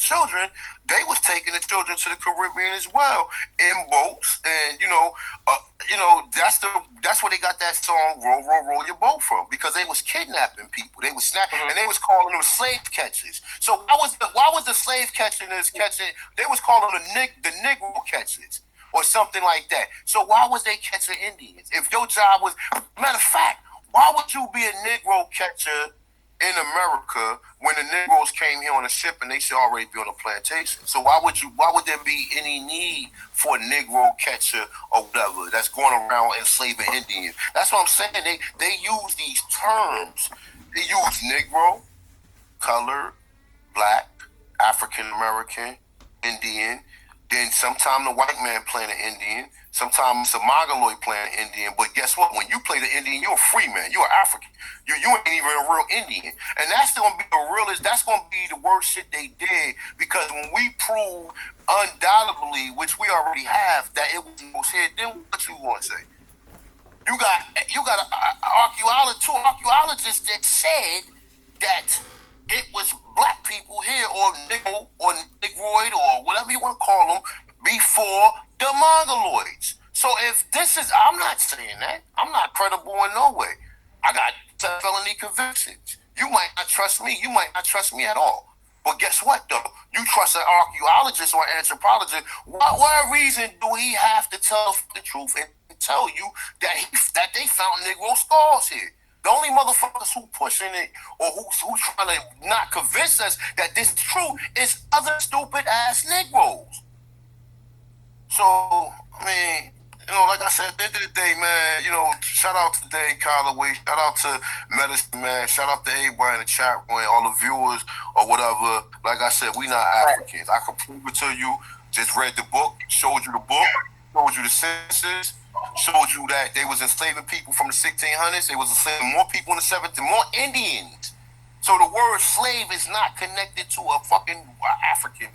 children, they was taking the children to the Caribbean as well in boats, and that's where they got that song "Roll, Roll, Roll Your Boat" from, because they was kidnapping people, they was and they was calling them slave catchers. So why was the slave catching? They was calling the Negro catchers or something like that. So why was they catching Indians? If your job was, matter of fact, why would you be a Negro catcher in America when the Negroes came here on a ship and they should already be on a plantation? So why would there be any need for a Negro catcher or whatever that's going around enslaving Indians? That's what I'm saying. They use these terms. They use Negro, colored, black, African American, Indian. Then sometimes the white man playing an Indian. Sometimes it's a Mongoloid playing an Indian. But guess what? When you play the Indian, you're a free man. You're an African. You ain't even a real Indian. And that's going to be the realest. That's going to be the worst shit they did. Because when we prove undoubtedly, which we already have, that it was here, then what you want to say? You got two archaeologists that said that it was black people here, or Negro, or Negroid, or whatever you want to call them, before the Mongoloids. So if this is, I'm not saying that. I'm not credible in no way. I got felony convictions. You might not trust me. You might not trust me at all. But guess what, though? You trust an archaeologist or anthropologist. What reason do he have to tell the truth and tell you that they found Negro skulls here? The only motherfuckers who pushing it or who trying to not convince us that this is true is other stupid ass Negroes. So, I mean, like I said, at the end of the day, man, shout out to Dane, Calloway, shout out to Medicine Man, shout out to everybody in the chat room, all the viewers or whatever. Like I said, we not Africans. I can prove it to you. Just read the book, showed you the book, showed you the census, showed you that they was enslaving people from the 1600s. They was enslaving more people in the 1700s, more Indians. So the word slave is not connected to a fucking African.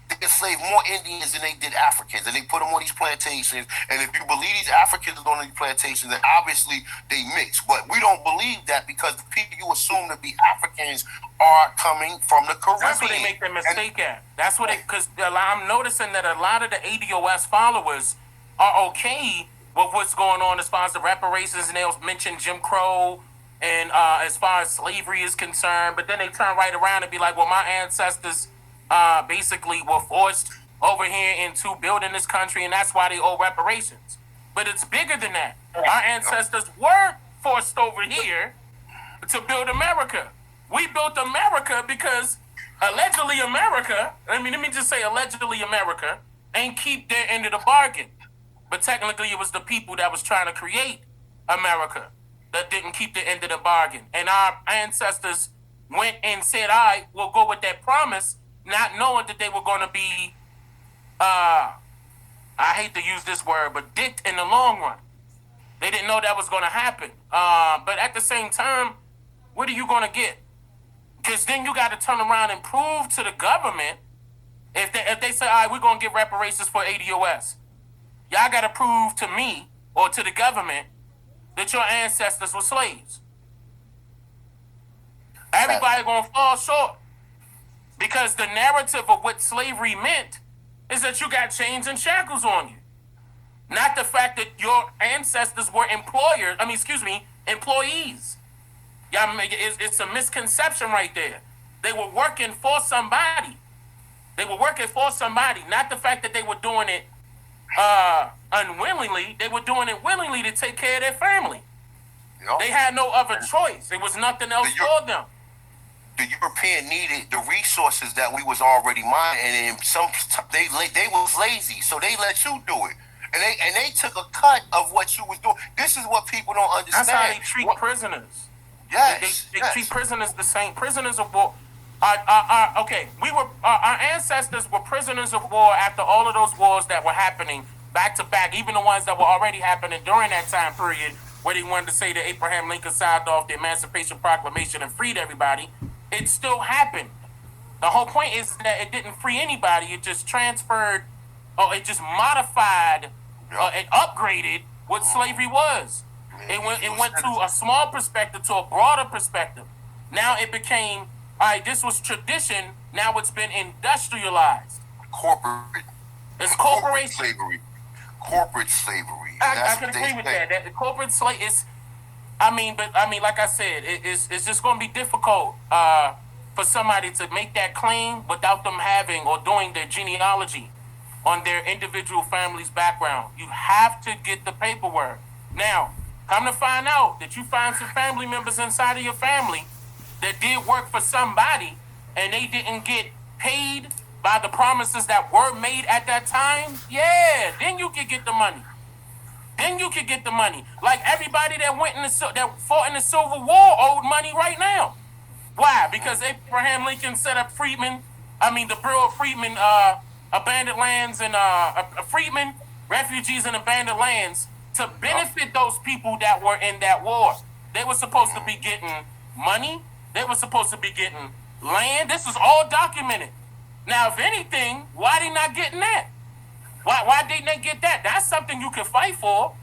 They enslaved more Indians than they did Africans, and they put them on these plantations. And if you believe these Africans are on these plantations, then obviously they mix. But we don't believe that, because the people you assume to be Africans are coming from the Caribbean. That's what they make the mistake at. That's what because I'm noticing that a lot of the ADOS followers are okay with what's going on as far as the reparations, and they'll mention Jim Crow and as far as slavery is concerned. But then they turn right around and be like, well, my ancestors basically were forced over here into building this country, and that's why they owe reparations. But it's bigger than that. Our ancestors were forced over here to build America. We built America because allegedly America, let me just say allegedly America, ain't keep their end of the bargain. But technically it was the people that was trying to create America that didn't keep the end of the bargain. And our ancestors went and said, all right, we'll go with that promise, not knowing that they were going to be, I hate to use this word, but dicked in the long run. They didn't know that was going to happen. But at the same time, what are you going to get? Because then you got to turn around and prove to the government, if they say, all right, we're going to give reparations for ADOS, y'all got to prove to me or to the government that your ancestors were slaves. Everybody going to fall short. Because the narrative of what slavery meant is that you got chains and shackles on you. Not the fact that your ancestors were employees. It's a misconception right there. They were working for somebody. Not the fact that they were doing it unwillingly. They were doing it willingly to take care of their family. Yep. They had no other choice. There was nothing else for them. The European needed the resources that we was already mining, and they was lazy, so they let you do it, and they took a cut of what you was doing. This is what people don't understand. That's how they treat prisoners. Yes, they treat prisoners the same. Prisoners of war. Our ancestors were prisoners of war after all of those wars that were happening back to back, even the ones that were already happening during that time period, where they wanted to say that Abraham Lincoln signed off the Emancipation Proclamation and freed everybody. It still happened. The whole point is that it didn't free anybody. It just transferred, or it just modified, it upgraded what slavery was. It went to a small perspective to a broader perspective. Now it became All right, this was tradition. Now it's been industrialized. Corporate. It's Corporate corporation. slavery. Corporate slavery. I can agree with that. That the corporate slave is. I mean, like I said, it's just going to be difficult for somebody to make that claim without them having or doing their genealogy on their individual family's background. You have to get the paperwork. Now, come to find out that you find some family members inside of your family that did work for somebody and they didn't get paid by the promises that were made at that time, yeah, then you can get the money. Then you could get the money. Like everybody that that fought in the Civil War owed money right now. Why? Because Abraham Lincoln set up the Bureau of Freedmen, abandoned lands and freedmen, refugees and abandoned lands to benefit those people that were in that war. They were supposed to be getting money. They were supposed to be getting land. This is all documented. Now, if anything, why they not getting that? Why didn't they get that? That's something you can fight for.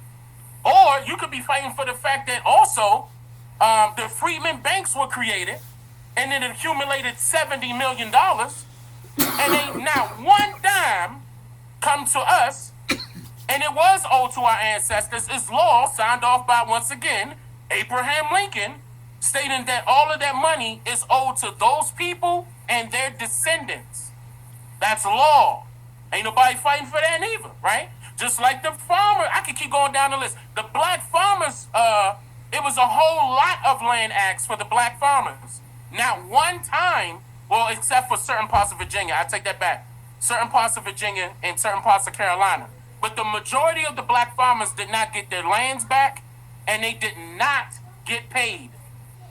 Or you could be fighting for the fact that also the freedmen banks were created and it accumulated $70 million. And ain't not one dime come to us. And it was owed to our ancestors. It's law signed off by, once again, Abraham Lincoln, stating that all of that money is owed to those people and their descendants. That's law. Ain't nobody fighting for that neither, right? Just like the farmer, I could keep going down the list. The black farmers, it was a whole lot of land acts for the black farmers. Not one time, well, except for certain parts of Virginia. I take that back. Certain parts of Virginia and certain parts of Carolina. But the majority of the black farmers did not get their lands back, and they did not get paid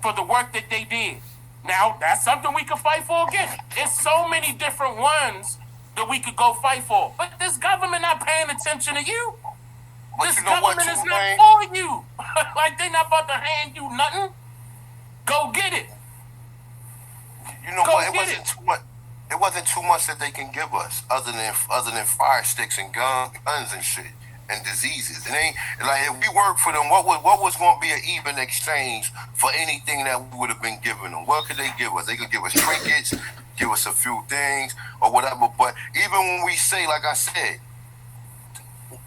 for the work that they did. Now, that's something we could fight for again. It's so many different ones that we could go fight for. But this government not paying attention to you. But This you know what, government is too, not man? for you. Like they not about to hand you nothing. Go get it. You know Go what? It get wasn't it. too much. It wasn't too much that they can give us, other than fire sticks and guns and shit and diseases. It ain't like if we work for them. What was going to be an even exchange for anything that we would have been giving them? What could they give us? They could give us trinkets, give us a few things or whatever. But even when we say, like I said,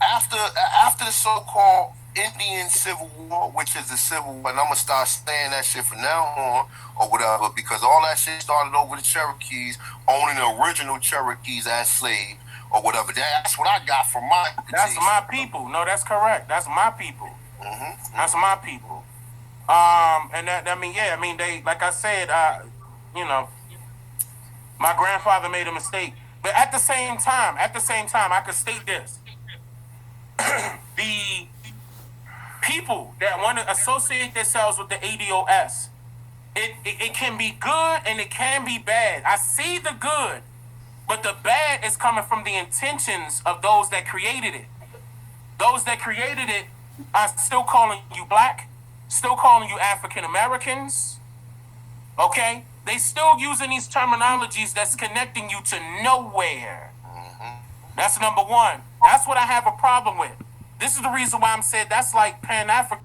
after the so-called Indian Civil War, which is the Civil War, and I'm gonna start saying that shit from now on or whatever, because all that shit started over the Cherokees owning the original Cherokees as slaves or whatever. That's what I got from my. That's my people. No, that's correct. That's my people. Mm-hmm. That's my people. And they, like I said, my grandfather made a mistake. But at the same time, I could state this. The people that want to associate themselves with the ADOS, it can be good and it can be bad. I see the good, but the bad is coming from the intentions of those that created it. Those that created it are still calling you black, still calling you African Americans, okay? They still using these terminologies that's connecting you to nowhere. That's number one. That's what I have a problem with. This is the reason why I'm saying that's like Pan-African.